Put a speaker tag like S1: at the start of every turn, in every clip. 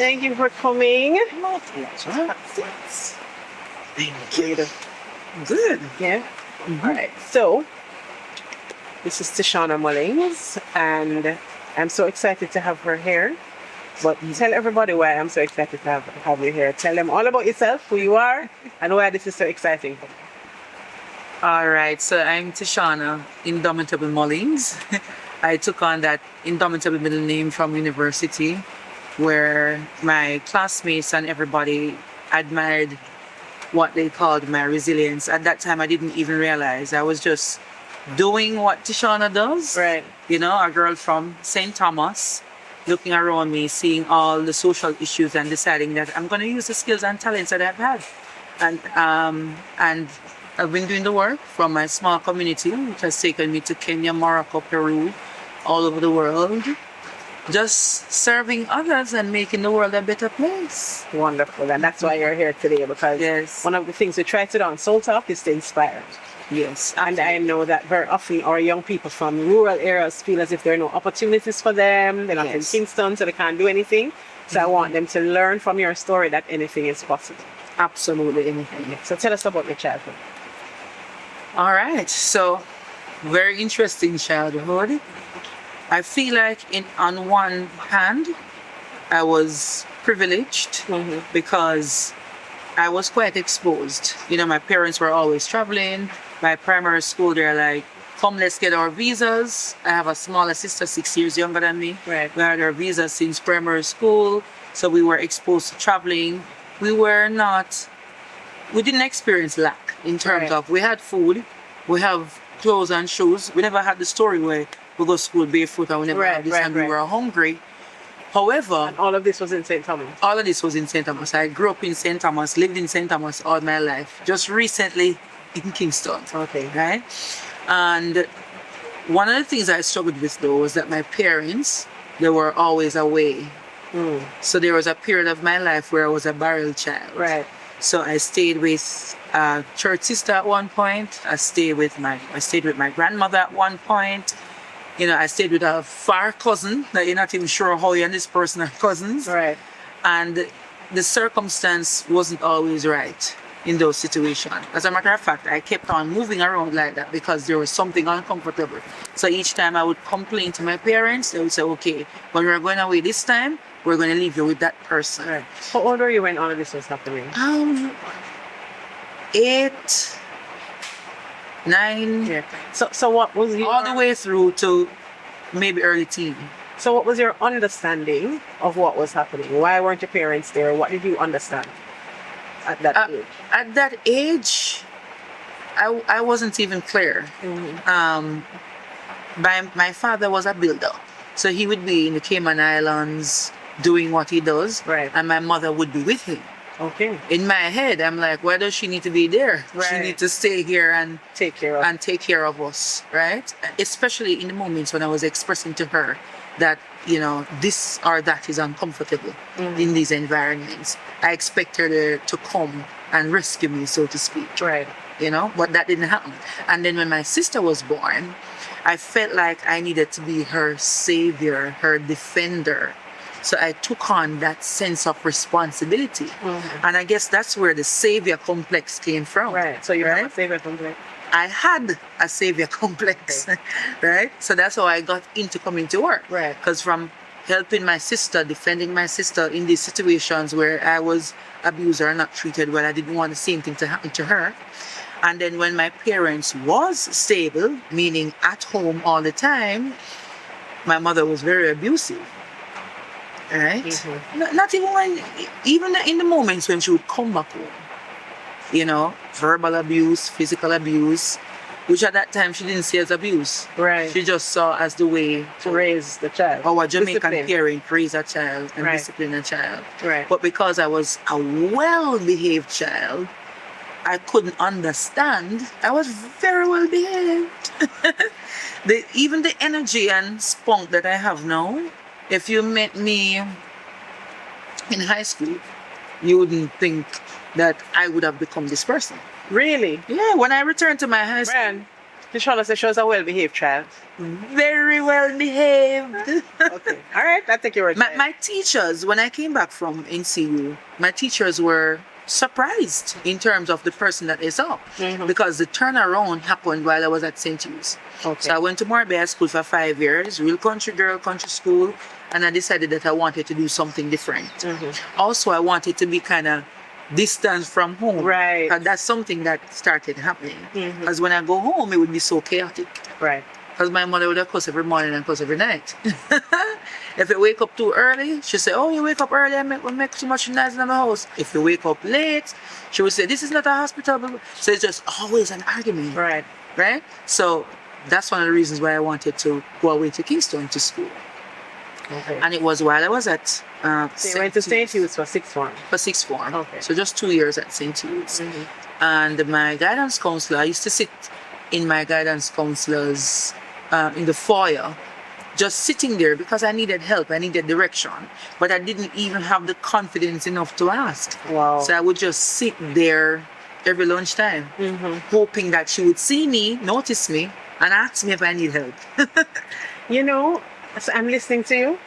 S1: Thank you for coming.
S2: No pleasure.
S1: Thank you.
S2: Good.
S1: Yeah. All right. So, this is Tishauna Mullings, and I'm so excited to have her here. But tell everybody why I'm so excited to have you here. Tell them all about yourself, who you are, and why this is so exciting.
S2: All right, so I'm Tishauna, Indomitable Mullings. I took on that Indomitable middle name from university, where my classmates and everybody admired what they called my resilience. At that time, I didn't even realize. I was just doing what Tishauna does.
S1: Right.
S2: You know, a girl from St. Thomas, looking around me, seeing all the social issues and deciding that I'm going to use the skills and talents that I've had. And I've been doing the work from my small community, which has taken me to Kenya, Morocco, Peru, all over the world, just serving others and making the world a better place.
S1: Wonderful. And that's why you're here today, because
S2: Yes.
S1: one of the things we try to do on SoulTalk is to inspire.
S2: Yes.
S1: And I know that very often our young people from rural areas feel as if there are no opportunities for them. They're not in
S2: Yes.
S1: Kingston, so they can't do anything. So I want them to learn from your story that anything is possible.
S2: Absolutely anything.
S1: So tell us about your childhood.
S2: All right. So, very interesting childhood. I feel like on one hand, I was privileged because I was quite exposed. You know, my parents were always traveling. My primary school, they're like, come, let's get our visas. I have a smaller sister, 6 years younger than me.
S1: Right.
S2: We had our visas since primary school. So we were exposed to traveling. We didn't experience lack in terms of, we had food, we have clothes and shoes. We never had the story where we go to school barefoot and we never had this and we were hungry. However,
S1: And all of this was in St. Thomas.
S2: all of this was in St. Thomas. I grew up in St. Thomas, lived in St. Thomas all my life. Just recently in Kingston.
S1: Okay.
S2: Right? And one of the things I struggled with though was that my parents, they were always away. So there was a period of my life where I was a barrel child.
S1: Right.
S2: So I stayed with a church sister at one point. I stayed with my grandmother at one point. You know, I stayed with a far cousin that you're not even sure how you and this person are cousins.
S1: Right.
S2: And the circumstance wasn't always right in those situations. As a matter of fact, I kept on moving around like that because there was something uncomfortable. So each time I would complain to my parents, they would say, okay, when we're going away this time, we're going to leave you with that person.
S1: Right. How old were you when all of this was happening?
S2: 8, 9,
S1: Yeah. So what was your,
S2: all the way through to maybe early teen.
S1: So what was your understanding of what was happening? Why weren't your parents there? What did you understand at that age?
S2: At that age, I wasn't even clear. My father was a builder. So he would be in the Cayman Islands doing what he does.
S1: Right.
S2: And my mother would be with him.
S1: Okay.
S2: In my head, I'm like, why does she need to be there? She
S1: Right.
S2: needs to stay here and
S1: Take care of.
S2: take care of us, right? Especially in the moments when I was expressing to her that, you know, this or that is uncomfortable in these environments. I expect her to come and rescue me, so to speak.
S1: Right.
S2: You know, but that didn't happen. And then when my sister was born, I felt like I needed to be her savior, her defender. So I took on that sense of responsibility. And I guess that's where the savior complex came from.
S1: Right. So you have a favorite complex.
S2: I had a savior complex, right? So that's how I got into coming to work.
S1: Right.
S2: Because from helping my sister, defending my sister in these situations where I was abused or not treated well, I didn't want the same thing to happen to her. And then when my parents was stable, meaning at home all the time, my mother was very abusive. Right? Not even in the moments when she would come back home. You know, verbal abuse, physical abuse, which at that time she didn't see as abuse.
S1: Right.
S2: She just saw as the way
S1: To raise the child.
S2: our Jamaican
S1: Discipline.
S2: parent raise a child and
S1: Right.
S2: discipline a child.
S1: Right.
S2: But because I was a well-behaved child, I couldn't understand. I was very well behaved. Even the energy and spunk that I have now, if you met me in high school, you wouldn't think that I would have become this person.
S1: Really?
S2: Yeah, when I returned to my high school,
S1: Brian, Tishauna said she was a well-behaved child.
S2: Very well behaved.
S1: Okay. All right. I think you were.
S2: My teachers, when I came back from NCU, my teachers were surprised in terms of the person that they saw, because the turnaround happened while I was at St. Hugh's.
S1: Okay.
S2: So I went to Marbella High School for 5 years, real country girl, country school, and I decided that I wanted to do something different. Also, I wanted to be kind of distant from home.
S1: Right.
S2: And that's something that started happening. Because when I go home, it would be so chaotic.
S1: Right.
S2: Because my mother would have cuss every morning and cuss every night. If you wake up too early, she say, "Oh, you wake up early and make too much noise in the house." If you wake up late, she would say, "This is not a hospital." So it's just always an argument.
S1: Right.
S2: Right? So that's one of the reasons why I wanted to go away to Kingston to school.
S1: Okay.
S2: And it was while I was at
S1: So you went to St. Hugh's for sixth form.
S2: For sixth form.
S1: Okay.
S2: So just 2 years at St. Hugh's. And my guidance counselor, I used to sit in my guidance counselor's in the foyer, just sitting there because I needed help, I needed direction, but I didn't even have the confidence enough to ask.
S1: Wow.
S2: So I would just sit there every lunchtime, hoping that she would see me, notice me, and ask me if I need help.
S1: You know, so I'm listening to you.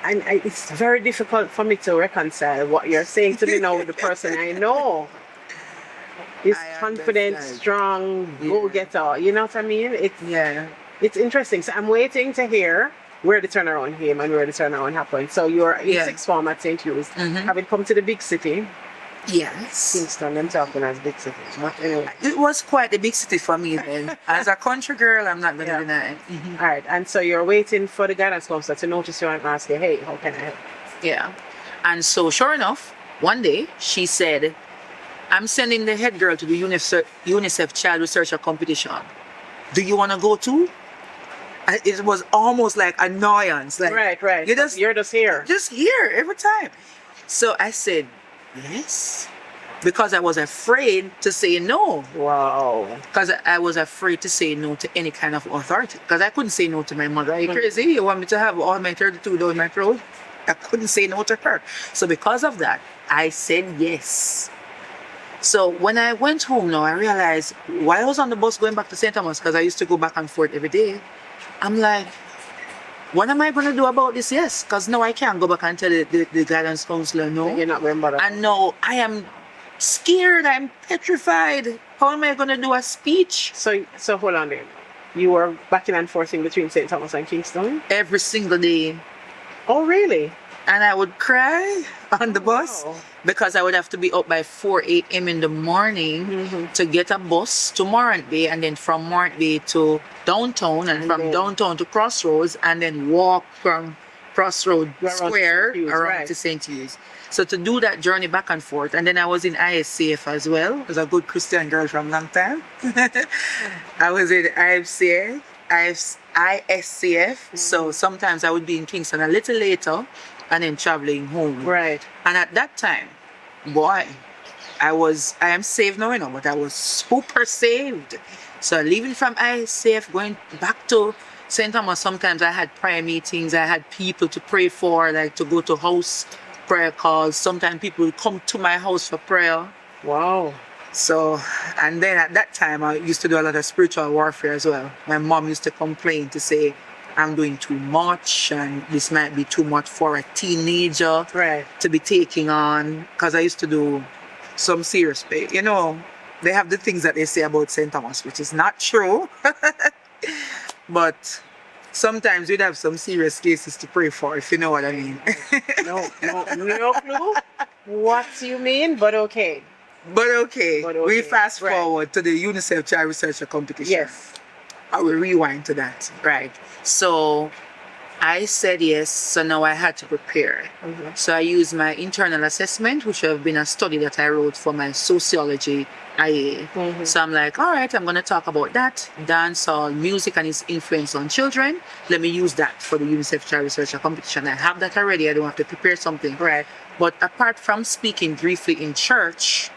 S1: And it's very difficult for me to reconcile what you're saying to me now with the person I know. He's confident,
S2: understand.
S1: strong, go-getter. You know what I mean? It's interesting. So I'm waiting to hear where the turnaround came and where the turnaround happened. So you're in sixth form at St. Hugh's. Having come to the big city.
S2: Yes.
S1: Kingston, them talking as big city. But anyway.
S2: It was quite a big city for me then. As a country girl, I'm not going to deny it.
S1: All right. And so you're waiting for the guidance counselor to notice you and ask you, "Hey, how can I help?"
S2: Yeah. And so sure enough, one day she said, "I'm sending the head girl to the UNICEF Child Researcher Competition. Do you want to go too?" And it was almost like annoyance. Like,
S1: Right.
S2: You're just
S1: here.
S2: Just here every time. So I said, yes. Because I was afraid to say no.
S1: Wow.
S2: Because I was afraid to say no to any kind of authority. Because I couldn't say no to my mother. Are you crazy? You want me to have all my 32 down my throat? I couldn't say no to her. So because of that, I said yes. So when I went home now, I realized while I was on the bus going back to St. Thomas, because I used to go back and forth every day, I'm like, what am I going to do about this? Yes, because now I can't go back and tell the guidance counselor no.
S1: You're not remember that.
S2: And now I am scared, I'm petrified. How am I going to do a speech?
S1: So hold on there. You were backing and forth in between St. Thomas and Kingston?
S2: Every single day.
S1: Oh, really?
S2: And I would cry on the bus because I would have to be up by 4 a.m. in the morning to get a bus to Morant Bay, and then from Morant Bay to downtown, and from downtown to Crossroads, and then walk from Crossroad Square around to St. Hugh's. So to do that journey back and forth, and then I was in ISCF as well. I was a good Christian girl from a long time. I was in ISCF. So sometimes I would be in Kingston a little later and then traveling home.
S1: Right.
S2: And at that time, boy, I am saved now, but I was super saved. So leaving from ISCF, going back to St. Thomas, sometimes I had prayer meetings, I had people to pray for, like to go to house prayer calls. Sometimes people would come to my house for prayer.
S1: Wow.
S2: So, and then at that time, I used to do a lot of spiritual warfare as well. My mom used to complain to say, I'm doing too much, and this might be too much for a teenager to be taking on. Because I used to do some serious pay. You know, they have the things that they say about St. Thomas, which is not true. But sometimes we'd have some serious cases to pray for, if you know what I mean.
S1: No clue what you mean, but okay.
S2: But okay, we fast forward to the UNICEF Child Researcher Competition.
S1: Yes.
S2: I will rewind to that. Right. So I said yes, so now I had to prepare. So I used my internal assessment, which have been a study that I wrote for my sociology IA. So I'm like, all right, I'm going to talk about that, dancehall, music and its influence on children. Let me use that for the UNICEF Child Researcher Competition. I have that already. I don't have to prepare something. Right. But apart from speaking briefly in church,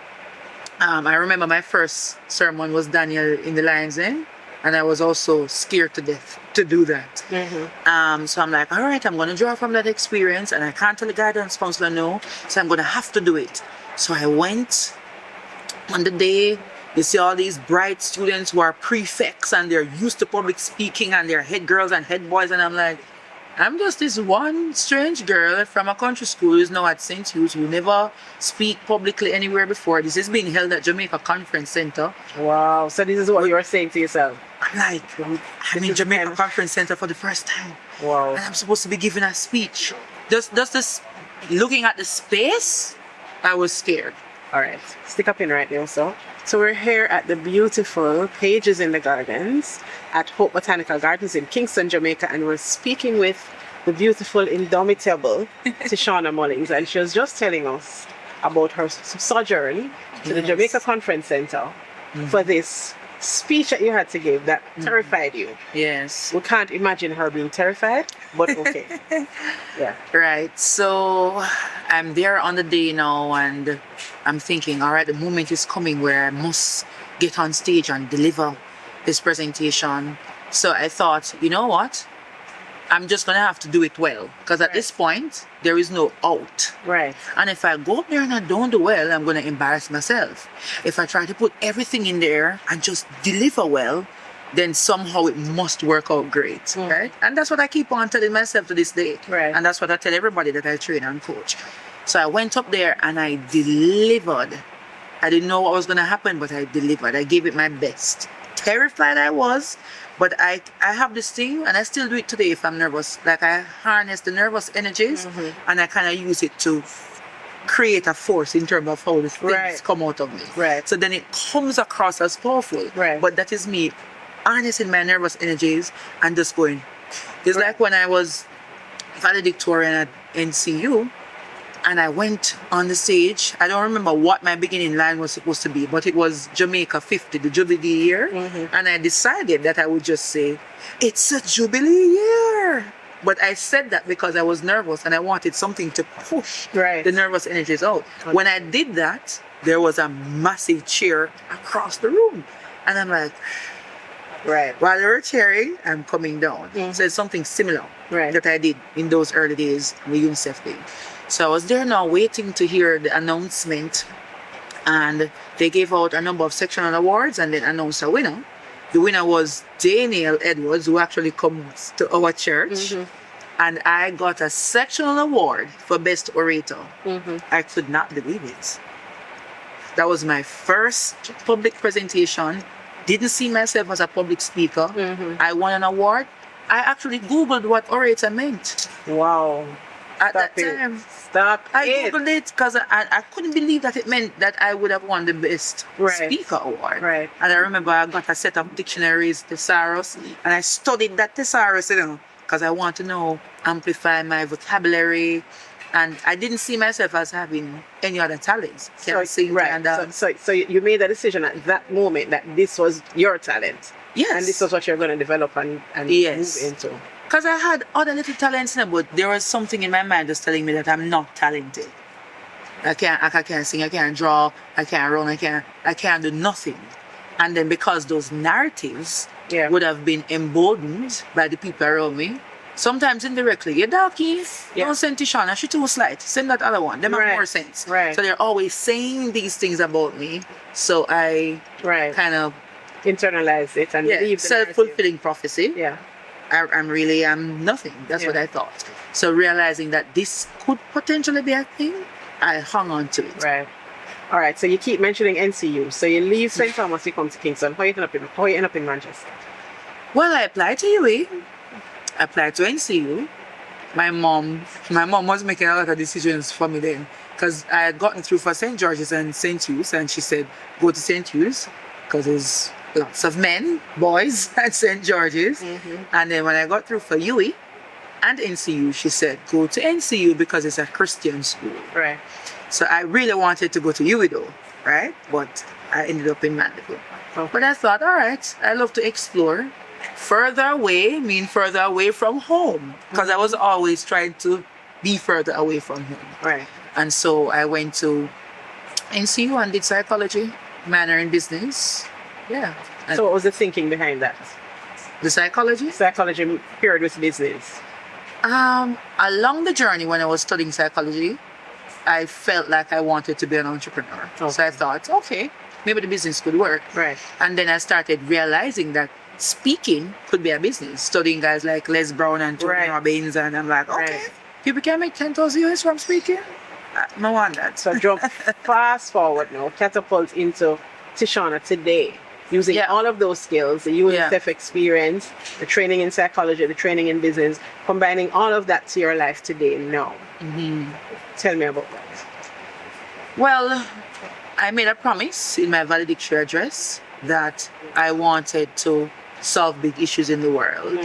S2: I remember my first sermon was Daniel in the Lion's Den. And I was also scared to death to do that. So I'm like, all right, I'm going to draw from that experience, and I can't tell the guidance counselor no, so I'm going to have to do it. So I went on the day You see all these bright students who are prefects and they're used to public speaking and they're head girls and head boys, and I'm like, I'm just this one strange girl from a country school who's now at St. Hugh's, who never speak publicly anywhere before. This is being held at Jamaica Conference Center.
S1: Wow. So this is what you were saying to yourself.
S2: I'm like, I'm in Jamaica Conference Center for the first time.
S1: Wow.
S2: And I'm supposed to be giving a speech. Just this, looking at the space, I was scared.
S1: All right. Stick up in right now, so we're here at the beautiful Pages in the Gardens at Hope Botanical Gardens in Kingston, Jamaica, and we're speaking with the beautiful, indomitable Tishauna Mullings, and she was just telling us about her sojourn to the Jamaica Conference Center for this speech that you had to give that terrified you.
S2: Yes.
S1: We can't imagine her being terrified, but okay. Yeah.
S2: Right. So I'm there on the day now, and I'm thinking, all right, the moment is coming where I must get on stage and deliver this presentation. So I thought, you know what? I'm just going to have to do it well, because at this point, there is no out.
S1: Right.
S2: And if I go up there and I don't do well, I'm going to embarrass myself. If I try to put everything in there and just deliver well, then somehow it must work out great, right? And that's what I keep on telling myself to this day.
S1: Right.
S2: And that's what I tell everybody that I train and coach. So I went up there and I delivered. I didn't know what was going to happen, but I delivered. I gave it my best. Terrified I was, but I have this thing, and I still do it today if I'm nervous. Like, I harness the nervous energies and I kind of use it to create a force in terms of how the things come out of me.
S1: Right.
S2: So then it comes across as powerful.
S1: Right.
S2: But that is me harnessing my nervous energies and just going. It's like when I was valedictorian at NCU, and I went on the stage. I don't remember what my beginning line was supposed to be, but it was Jamaica 50, the Jubilee year. And I decided that I would just say, it's a Jubilee year. But I said that because I was nervous and I wanted something to push the nervous energies out. When I did that, there was a massive cheer across the room. And I'm like, while they were cheering, I'm coming down. So it's something similar that I did in those early days, the UNICEF thing. So I was there now waiting to hear the announcement, and they gave out a number of sectional awards and then announced a winner. The winner was Daniel Edwards, who actually comes to our church, and I got a sectional award for Best Orator. I could not believe it. That was my first public presentation. Didn't see myself as a public speaker. I won an award. I actually Googled what orator meant.
S1: Wow.
S2: At that time, I Googled it because I couldn't believe that it meant that I would have won the Best Speaker Award. And I remember I got a set of dictionaries, thesaurus, and I studied that thesaurus, because I want to know, amplify my vocabulary. And I didn't see myself as having any other talents.
S1: So you made a decision at that moment that this was your talent.
S2: Yes.
S1: And this was what you're going to develop and move into.
S2: Because I had other little talents, but there was something in my mind just telling me that I'm not talented. I can't sing, I can't draw, I can't run, I can't do nothing. And then because those narratives would have been emboldened by the people around me, sometimes indirectly, you're darky, don't send Tishauna, she too slight, send that other one, them have more sense. So they're always saying these things about me, so I kind of
S1: internalize it and believe the
S2: self-fulfilling prophecy. I'm nothing. That's what I thought. So realizing that this could potentially be a thing, I hung on to it.
S1: All right. So you keep mentioning NCU. So you leave St. Thomas, you come to Kingston. How you end up in Manchester?
S2: Well, I applied to UA. I applied to NCU. My mom was making a lot of decisions for me then, because I had gotten through for St. George's and St. Hugh's, and she said, go to St. Hugh's, because there's lots of men, boys at St. George's. And then when I got through for UE and NCU, she said, go to NCU because it's a Christian school. So I really wanted to go to UE though, but I ended up in Mandeville. But I thought, all right, I love to explore. Further away further away from home, because I was always trying to be further away from home. And so I went to NCU and did psychology, minor in business.
S1: So what was the thinking behind that?
S2: The psychology
S1: period with business.
S2: Along the journey when I was studying psychology, I felt like I wanted to be an entrepreneur. So I thought, okay, maybe the business could work.
S1: Right.
S2: And then I started realizing that speaking could be a business. Studying guys like Les Brown and Tony Robbins, and I'm like, okay, people can make 10,000 US from speaking. No want that.
S1: So jump fast forward now, catapult into Tishauna today, using all of those skills, the UNICEF experience, the training in psychology, the training in business, combining all of that to your life today now. Tell me about that.
S2: Well, I made a promise in my valedictory address that I wanted to solve big issues in the world.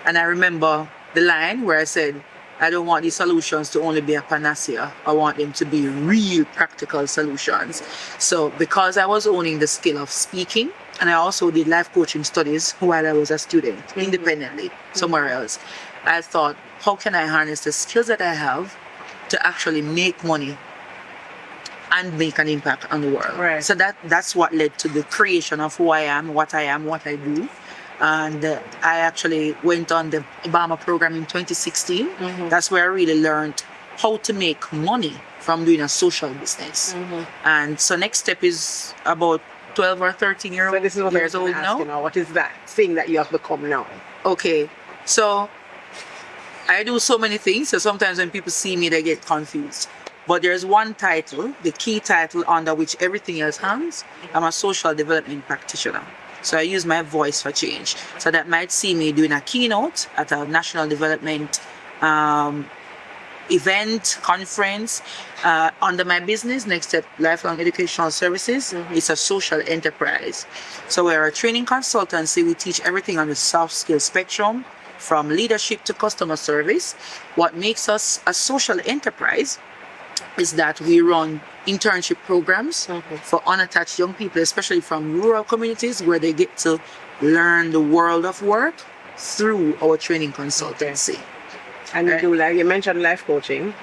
S2: And I remember the line where I said, I don't want these solutions to only be a panacea. I want them to be real practical solutions. So because I was owning the skill of speaking, and I also did life coaching studies while I was a student, independently, somewhere else, I thought, how can I harness the skills that I have to actually make money and make an impact on the world?
S1: Right.
S2: So that's what led to the creation of who I am, what I do. And I actually went on the Obama program in 2016. That's where I really learned how to make money from doing a social business. And so next step is about 12 or 13 years
S1: So this is what
S2: years
S1: I'm
S2: old
S1: asking
S2: now.
S1: What is that thing that you have become now?
S2: Okay, so I do so many things, so sometimes when people see me, they get confused. But there's one title, the key title under which everything else hangs. I'm a social development practitioner. So I use my voice for change. So that might see me doing a keynote at a national development event, conference, under my business, Next Step Lifelong Educational Services. It's a social enterprise. So we're a training consultancy. We teach everything on the soft skill spectrum, from leadership to customer service. What makes us a social enterprise is that we run internship programs for unattached young people, especially from rural communities, where they get to learn the world of work through our training consultancy.
S1: And you do, like you mentioned, life coaching.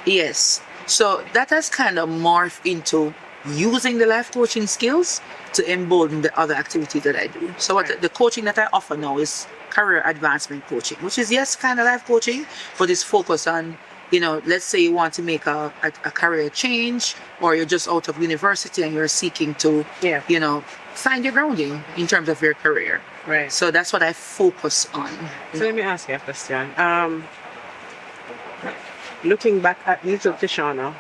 S2: Yes. So that has kind of morphed into using the life coaching skills to embolden the other activities that I do. So what the coaching that I offer now is career advancement coaching, which is, yes, kind of life coaching, but it's focused on, you know, let's say you want to make a career change, or you're just out of university and you're seeking to, you know, find your grounding in terms of your career.
S1: Right.
S2: So that's what I focus on.
S1: So let me ask you a question. Looking back at little Tishauna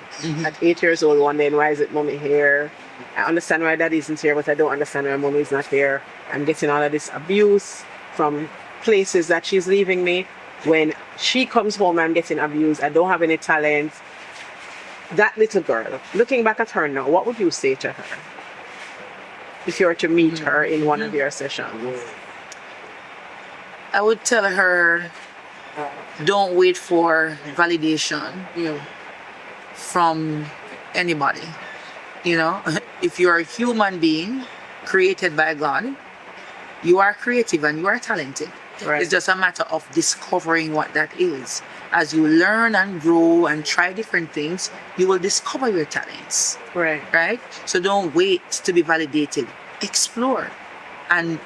S1: at 8 years old, wondering, why is it mommy here? I understand why daddy isn't here, but I don't understand why mommy is not here. I'm getting all of this abuse from places that she's leaving me. When she comes home, I'm getting abused. I don't have any talent. That little girl, looking back at her now, what would you say to her if you were to meet her in one of your sessions?
S2: I would tell her, don't wait for validation from anybody. You know, if you're a human being created by God, you are creative and you are talented. Right. It's just a matter of discovering what that is. As you learn and grow and try different things, you will discover your talents.
S1: Right.
S2: Right? So don't wait to be validated. Explore and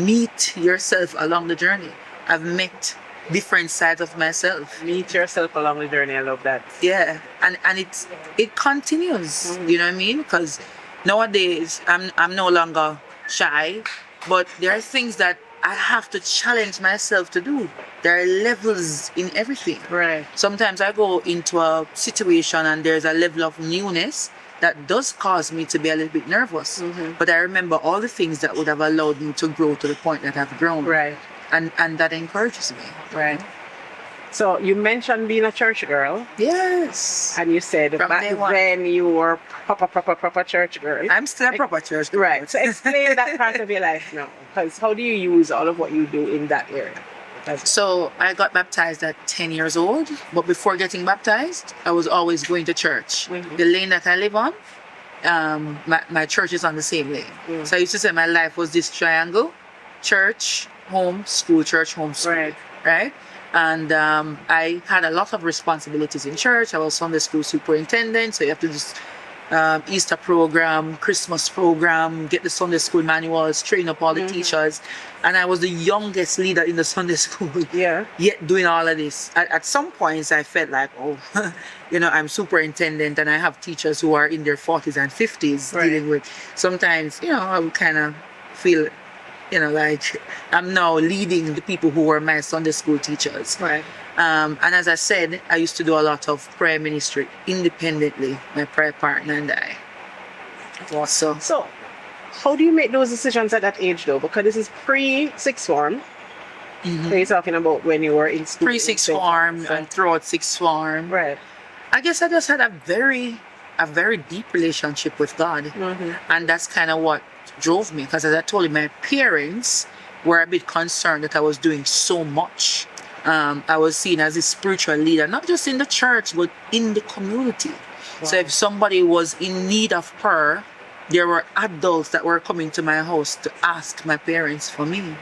S2: meet yourself along the journey. I've met different sides of myself.
S1: Meet yourself along the journey. I love that.
S2: Yeah. And it continues. You know what I mean? Because nowadays I'm no longer shy, but there are things that I have to challenge myself to do. There are levels in everything.
S1: Right.
S2: Sometimes I go into a situation and there's a level of newness that does cause me to be a little bit nervous. But I remember all the things that would have allowed me to grow to the point that I've grown.
S1: Right.
S2: And that encourages me.
S1: Right. So you mentioned being a church girl.
S2: Yes.
S1: And you said
S2: From
S1: back then you were proper church girl.
S2: I'm still a proper church girl.
S1: Right. So explain that part of your life now. Because how do you use all of what you do in that area?
S2: So I got baptized at 10 years old. But before getting baptized, I was always going to church. The lane that I live on, my church is on the same lane. So I used to say my life was this triangle: church, home, school, church, home, school. Right? And I had a lot of responsibilities in church. I was Sunday school superintendent, so you have to just Easter program, Christmas program, get the Sunday school manuals, train up all the teachers. And I was the youngest leader in the Sunday school.
S1: Yeah.
S2: Yet doing all of this. At some points, I felt like, oh, I'm superintendent and I have teachers who are in their 40s and 50s dealing with. Sometimes, I would kind of feel, like I'm now leading the people who were my Sunday school teachers.
S1: Right.
S2: And as I said, I used to do a lot of prayer ministry independently, my prayer partner and I.
S1: So, how do you make those decisions at that age though? Because this is pre-sixth form. So you're talking about when you were in school.
S2: Pre-sixth form and throughout sixth form.
S1: Right.
S2: I guess I just had a very deep relationship with God. And that's kind of what drove me. Because as I told you, my parents were a bit concerned that I was doing so much. I was seen as a spiritual leader, not just in the church, but in the community. Wow. So if somebody was in need of prayer, there were adults that were coming to my house to ask my parents for me.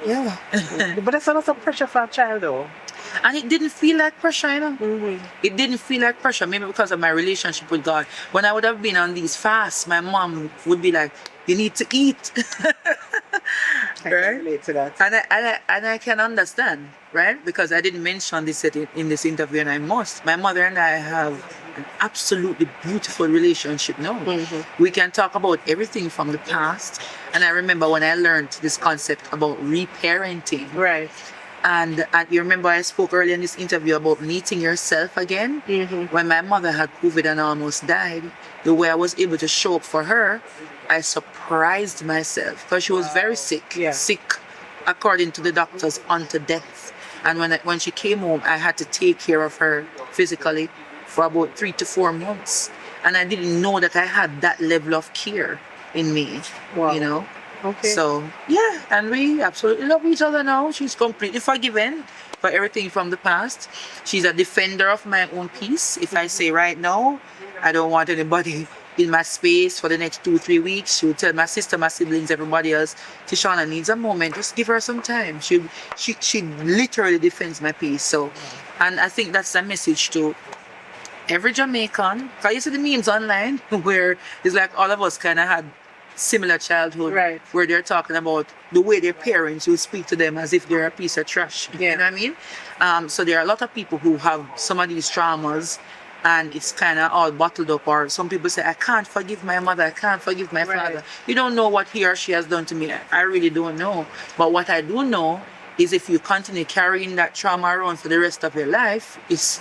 S2: Yeah.
S1: But that's a lot of pressure for a child though.
S2: And it didn't feel like pressure, It didn't feel like pressure, maybe because of my relationship with God. When I would have been on these fasts, my mom would be like, you need to eat.
S1: I can relate to that.
S2: And I can understand, right? Because I didn't mention this in this interview, and I must. My mother and I have an absolutely beautiful relationship now. We can talk about everything from the past. And I remember when I learned this concept about reparenting.
S1: Right.
S2: And you remember I spoke earlier in this interview about meeting yourself again? When my mother had COVID and almost died, the way I was able to show up for her, I surprised myself because she was very sick, sick according to the doctors unto death. And when she came home, I had to take care of her physically for about 3 to 4 months. And I didn't know that I had that level of care in me,
S1: Okay.
S2: So, yeah, and we absolutely love each other now. She's completely forgiven for everything from the past. She's a defender of my own peace. If I say right now, I don't want anybody in my space for the next 2-3 weeks, she will tell my sister, my siblings, everybody else, Tishauna needs a moment, just give her some time. She literally defends my peace. So, and I think that's a message to every Jamaican. Because you see the memes online where it's like all of us kind of had similar childhood,
S1: right,
S2: where they're talking about the way their parents will speak to them as if they're a piece of trash. You know what I mean? So there are a lot of people who have some of these traumas and it's kind of all bottled up, or some people say, I can't forgive my mother, I can't forgive my father. You don't know what he or she has done to me. I really don't know. But what I do know is if you continue carrying that trauma around for the rest of your life, it's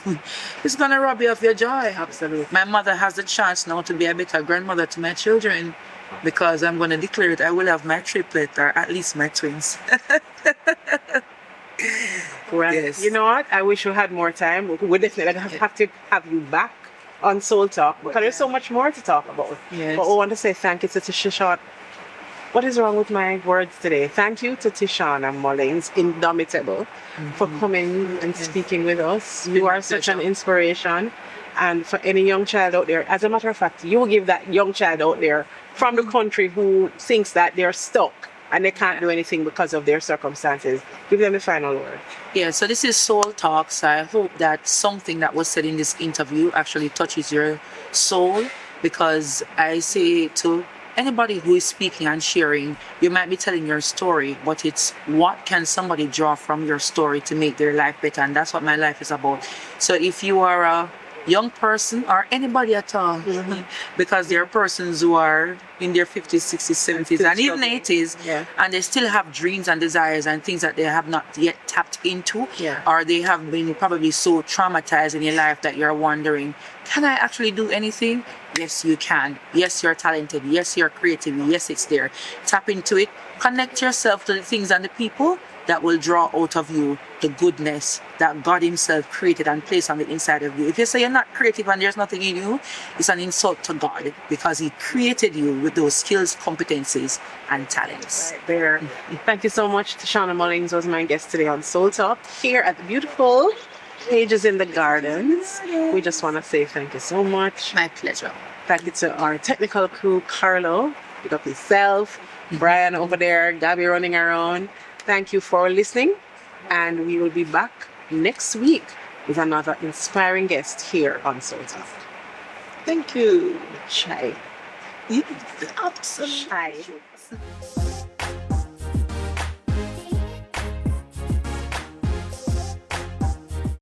S2: going to rob you of your joy.
S1: Absolutely.
S2: My mother has the chance now to be a better grandmother to my children, because I'm going to declare it, I will have my triplet, or at least my twins.
S1: Right.
S2: Yes.
S1: You know what? I wish we had more time. We definitely have to have you back on SoulTalk because there's so much more to talk about.
S2: Yes.
S1: But I want to say thank you to Tishauna. What is wrong with my words today? Thank you to Tishauna Mullings, Indomitable, for coming and speaking with us. You are such an inspiration. And for any young child out there, as a matter of fact, you give that young child out there from the country who thinks that they're stuck and they can't do anything because of their circumstances, give them the final word.
S2: Yeah, so this is SoulTalk. So I hope that something that was said in this interview actually touches your soul, because I say to anybody who is speaking and sharing, you might be telling your story, but it's what can somebody draw from your story to make their life better, and that's what my life is about. So if you are a young person or anybody at all, because there are persons who are in their 50s, 60s, 70s, and even 80s, and they still have dreams and desires and things that they have not yet tapped into, or they have been probably so traumatized in your life that you're wondering, can I actually do anything? Yes, you can. Yes, you're talented. Yes, you're creative. Yes, it's there. Tap into it. Connect yourself to the things and the people that will draw out of you the goodness that God Himself created and placed on the inside of you. If you say you're not creative and there's nothing in you, it's an insult to God, because He created you with those skills, competencies, and talents.
S1: Right there. Thank you so much. Tishauna Mullings was my guest today on SoulTalk here at the beautiful Pages in the Gardens. We just want to say thank you so much.
S2: My pleasure.
S1: Thank you to our technical crew, Carlo, pick up yourself, Brian over there, Gabby running around. Thank you for listening, and we will be back next week with another inspiring guest here on SoulTalk.
S2: Thank you.
S1: Shy.
S2: You absolutely.
S1: Shy.